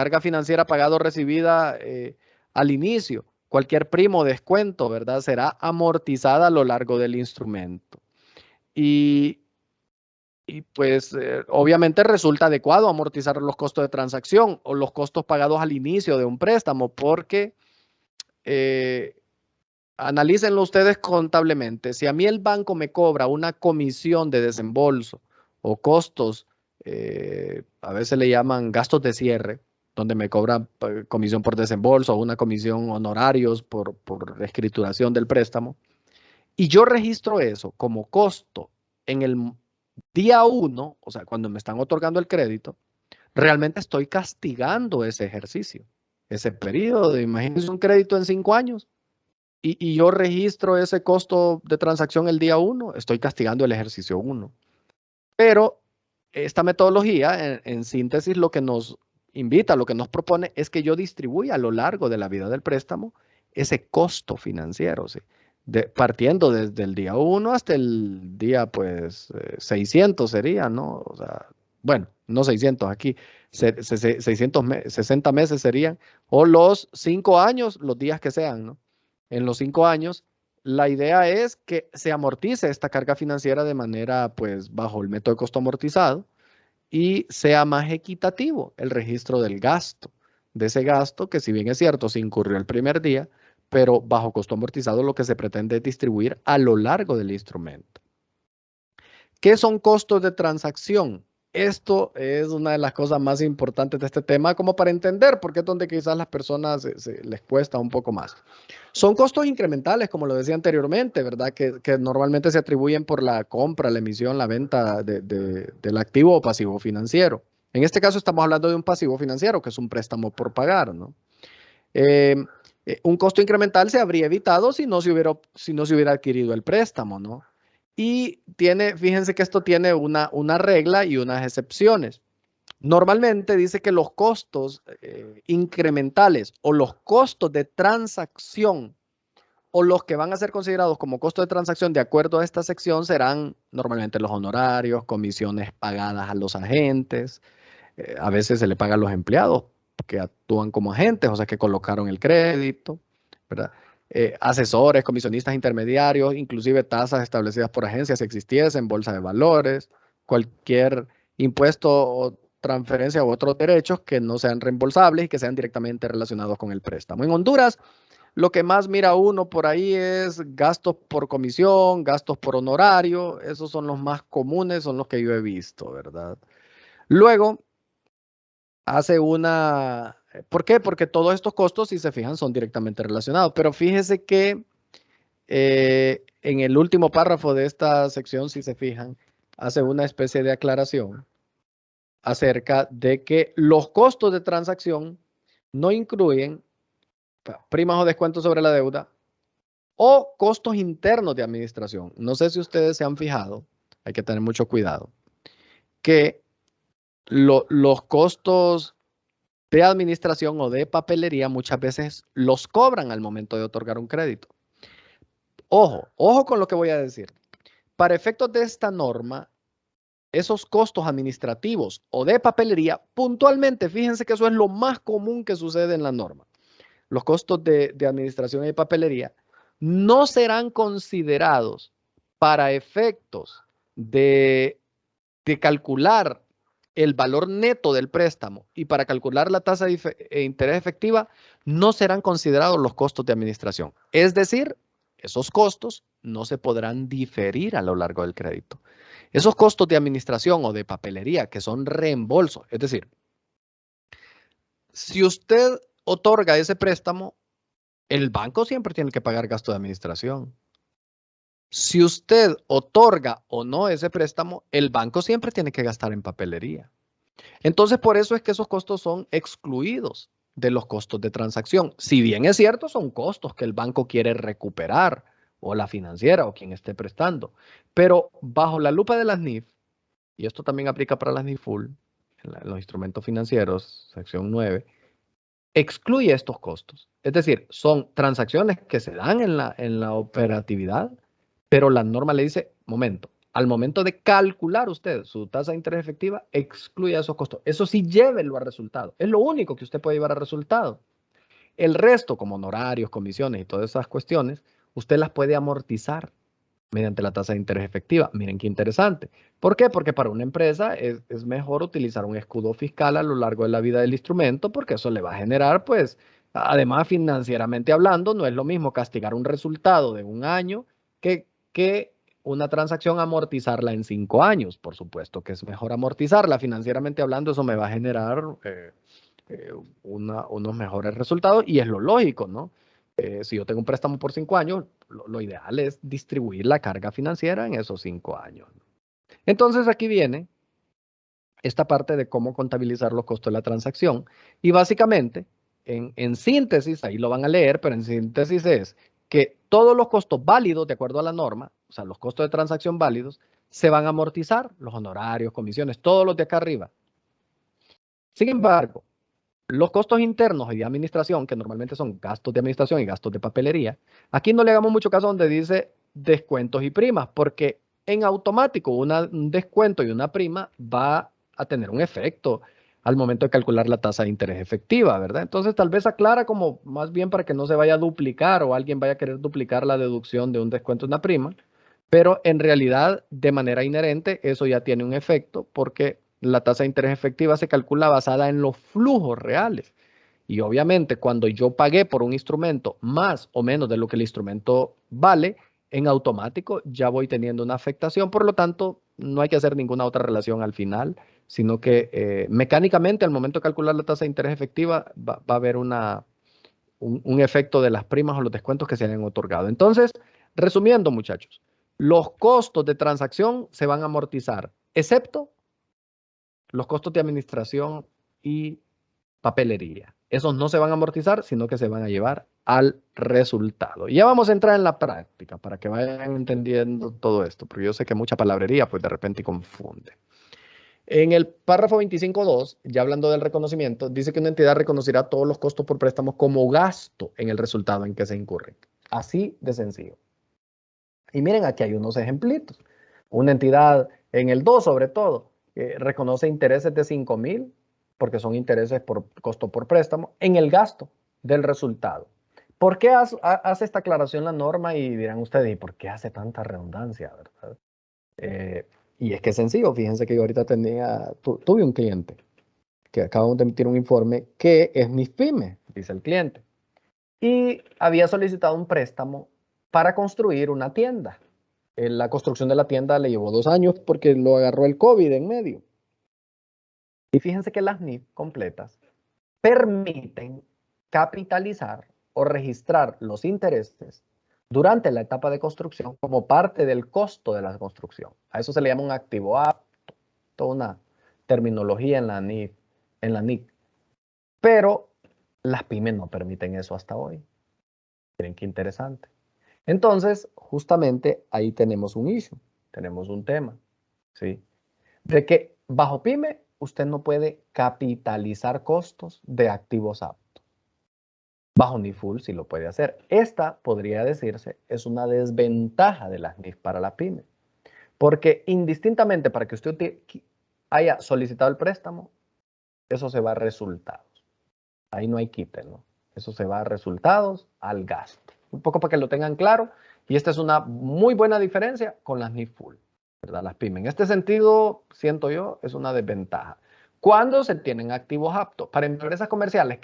carga financiera pagada o recibida al inicio, cualquier primo o descuento, ¿verdad? Será amortizada a lo largo del instrumento. Y, pues obviamente resulta adecuado amortizar los costos de transacción o los costos pagados al inicio de un préstamo porque analícenlo ustedes contablemente. Si a mí el banco me cobra una comisión de desembolso o costos, a veces le llaman gastos de cierre, donde me cobran comisión por desembolso o una comisión honorarios por escrituración del préstamo, y yo registro eso como costo en el día 1, o sea, cuando me están otorgando el crédito, realmente estoy castigando ese ejercicio, ese periodo. Imagínense un crédito en 5 años y yo registro ese costo de transacción el día 1, estoy castigando el ejercicio 1. Pero esta metodología, en síntesis, lo que nos invita, lo que nos propone es que yo distribuya a lo largo de la vida del préstamo ese costo financiero, ¿sí? Partiendo desde el día 1 hasta el día, pues, 600 sería, ¿no? O sea, bueno, no 600 aquí, 60 meses serían, o los 5 años, los días que sean, ¿no? En los 5 años, la idea es que se amortice esta carga financiera de manera, pues, bajo el método de costo amortizado y sea más equitativo el registro del gasto, de ese gasto que, si bien es cierto, se incurrió el primer día, pero bajo costo amortizado lo que se pretende es distribuir a lo largo del instrumento. ¿Qué son costos de transacción? Esto es una de las cosas más importantes de este tema, como para entender, porque es donde quizás las personas les cuesta un poco más. Son costos incrementales, como lo decía anteriormente, ¿verdad? Que normalmente se atribuyen por la compra, la emisión, la venta del activo o pasivo financiero. En este caso estamos hablando de un pasivo financiero, que es un préstamo por pagar, ¿no? Eh, un costo incremental se habría evitado si no se hubiera adquirido el préstamo, ¿no? Y fíjense que esto tiene una regla y unas excepciones. Normalmente dice que los costos incrementales o los costos de transacción o los que van a ser considerados como costo de transacción de acuerdo a esta sección serán normalmente los honorarios, comisiones pagadas a los agentes, a veces se le paga a los empleados que actúan como agentes, o sea, que colocaron el crédito, ¿verdad? Asesores, comisionistas intermediarios, inclusive tasas establecidas por agencias si existiesen, bolsa de valores, cualquier impuesto o transferencia u otros derechos que no sean reembolsables y que sean directamente relacionados con el préstamo. En Honduras, lo que más mira uno por ahí es gastos por comisión, gastos por honorario, esos son los más comunes, son los que yo he visto, ¿verdad? Luego, hace una... ¿Por qué? Porque todos estos costos, si se fijan, son directamente relacionados. Pero fíjese que en el último párrafo de esta sección, si se fijan, hace una especie de aclaración acerca de que los costos de transacción no incluyen primas o descuentos sobre la deuda o costos internos de administración. No sé si ustedes se han fijado, hay que tener mucho cuidado, que los costos de administración o de papelería muchas veces los cobran al momento de otorgar un crédito. Ojo, ojo con lo que voy a decir. Para efectos de esta norma, esos costos administrativos o de papelería, puntualmente, fíjense que eso es lo más común que sucede en la norma. Los costos de administración y de papelería no serán considerados para efectos de calcular el valor neto del préstamo y para calcular la tasa de interés efectiva, no serán considerados los costos de administración. Es decir, esos costos no se podrán diferir a lo largo del crédito. Esos costos de administración o de papelería que son reembolsos, es decir, si usted otorga ese préstamo, el banco siempre tiene que pagar gasto de administración. Si usted otorga o no ese préstamo, el banco siempre tiene que gastar en papelería. Entonces, por eso es que esos costos son excluidos de los costos de transacción. Si bien es cierto, son costos que el banco quiere recuperar o la financiera o quien esté prestando. Pero bajo la lupa de las NIF, y esto también aplica para las NIF full, en los instrumentos financieros, sección 9, excluye estos costos. Es decir, son transacciones que se dan en la operatividad, pero la norma le dice, momento, al momento de calcular usted su tasa de interés efectiva, excluya esos costos. Eso sí, llévelo a resultado. Es lo único que usted puede llevar a resultado. El resto, como honorarios, comisiones y todas esas cuestiones, usted las puede amortizar mediante la tasa de interés efectiva. Miren qué interesante. ¿Por qué? Porque para una empresa es mejor utilizar un escudo fiscal a lo largo de la vida del instrumento, porque eso le va a generar, pues, además financieramente hablando, no es lo mismo castigar un resultado de un año que una transacción amortizarla en 5 años. Por supuesto que es mejor amortizarla financieramente hablando, eso me va a generar unos mejores resultados y es lo lógico, ¿no? Si yo tengo un préstamo por 5 años, lo ideal es distribuir la carga financiera en esos 5 años. Entonces aquí viene esta parte de cómo contabilizar los costos de la transacción y básicamente, en síntesis, ahí lo van a leer, pero en síntesis es que todos los costos válidos de acuerdo a la norma, o sea, los costos de transacción válidos, se van a amortizar, los honorarios, comisiones, todos los de acá arriba. Sin embargo, los costos internos y de administración, que normalmente son gastos de administración y gastos de papelería, aquí no le hagamos mucho caso donde dice descuentos y primas, porque en automático un descuento y una prima va a tener un efecto al momento de calcular la tasa de interés efectiva, ¿verdad? Entonces tal vez aclara como más bien para que no se vaya a duplicar o alguien vaya a querer duplicar la deducción de un descuento y una prima, pero en realidad de manera inherente eso ya tiene un efecto porque la tasa de interés efectiva se calcula basada en los flujos reales. Y obviamente cuando yo pagué por un instrumento más o menos de lo que el instrumento vale, en automático ya voy teniendo una afectación. Por lo tanto, no hay que hacer ninguna otra relación al final, sino que mecánicamente al momento de calcular la tasa de interés efectiva va a haber un efecto de las primas o los descuentos que se hayan otorgado. Entonces, resumiendo muchachos, los costos de transacción se van a amortizar, excepto los costos de administración y papelería. Esos no se van a amortizar, sino que se van a llevar al resultado. Y ya vamos a entrar en la práctica para que vayan entendiendo todo esto, porque yo sé que mucha palabrería pues de repente confunde. En el párrafo 25.2, ya hablando del reconocimiento, dice que una entidad reconocerá todos los costos por préstamo como gasto en el resultado en que se incurren. Así de sencillo. Y miren, aquí hay unos ejemplitos. Una entidad en el 2 sobre todo, reconoce intereses de 5,000 porque son intereses por costo por préstamo en el gasto del resultado. ¿Por qué hace esta aclaración la norma? Y dirán ustedes, ¿y por qué hace tanta redundancia? ¿Verdad? Y es que es sencillo. Fíjense que yo ahorita tuve un cliente que acabamos de emitir un informe que es MIFPYME, dice el cliente, y había solicitado un préstamo para construir una tienda. La construcción de la tienda le llevó 2 años porque lo agarró el COVID en medio. Y fíjense que las NIF completas permiten capitalizar o registrar los intereses durante la etapa de construcción como parte del costo de la construcción. A eso se le llama un activo apto, toda una terminología en la NIF, en la NIC. Pero las pymes no permiten eso hasta hoy. Miren qué interesante. Entonces, justamente ahí tenemos un issue, tenemos un tema, ¿sí? De que bajo pyme usted no puede capitalizar costos de activos aptos. Bajo NIFUL sí lo puede hacer. Esta, podría decirse, es una desventaja de las NIF para la pyme. Porque indistintamente para que usted haya solicitado el préstamo, eso se va a resultados. Ahí no hay quite, ¿no? Eso se va a resultados, al gasto. Un poco para que lo tengan claro. Y esta es una muy buena diferencia con las NIFUL, ¿verdad? Las pymes. En este sentido, siento yo, es una desventaja. ¿Cuándo se tienen activos aptos? Para empresas comerciales